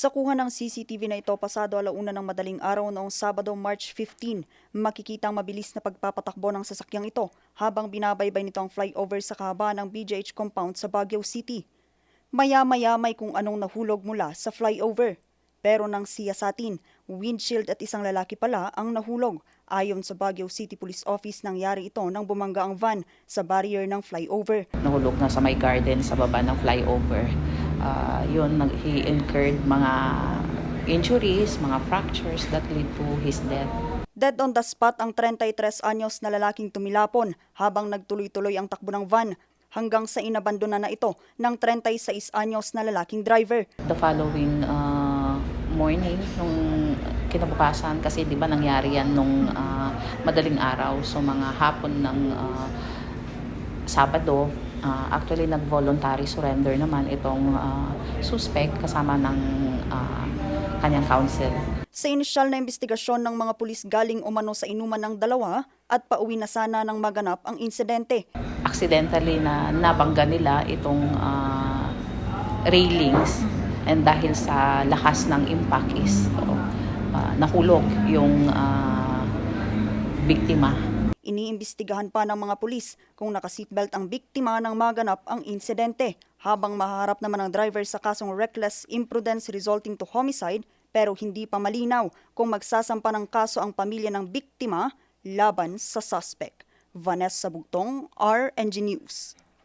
Sa kuha ng CCTV na ito pasado 1:00 ng madaling araw noong Sabado, March 15, makikitang mabilis na pagpapatakbo ng sasakyang ito habang binabaybay nito ang flyover sa kahabaan ng BGH compound sa Baguio City. Maya-maya may kung anong nahulog mula sa flyover. Pero nang siyasatin, windshield at isang lalaki pala ang nahulog. Ayon sa Baguio City Police Office, nangyari ito nang bumangga ang van sa barrier ng flyover. Nahulog na sa may garden sa baba ng flyover. He incurred mga injuries, mga fractures that lead to his death. Dead on the spot ang 33 anyos na lalaking tumilapon habang nagtuloy-tuloy ang takbo ng van hanggang sa inabandona na ito ng 36 anyos na lalaking driver. The following morning, nung kinabukasan, kasi di ba nangyari yan nung madaling araw, so mga hapon ng Sabado, actually nag-voluntary surrender naman itong suspect kasama ng kanyang counsel. Sa inisyal na investigasyon ng mga pulis, galing umano sa inuman ng dalawa at pauwi na sana nang maganap ang insidente. Accidentally na nabangga nila itong railings, and dahil sa lakas ng impact is nahulog yung biktima. Iniimbestigahan pa ng mga pulis kung naka-seatbelt ang biktima nang maganap ang insidente, habang mahaharap naman ang driver sa kasong reckless imprudence resulting to homicide, pero hindi pa malinaw kung magsasampa ng kaso ang pamilya ng biktima laban sa suspect. Vanessa Bugtong, RNG News.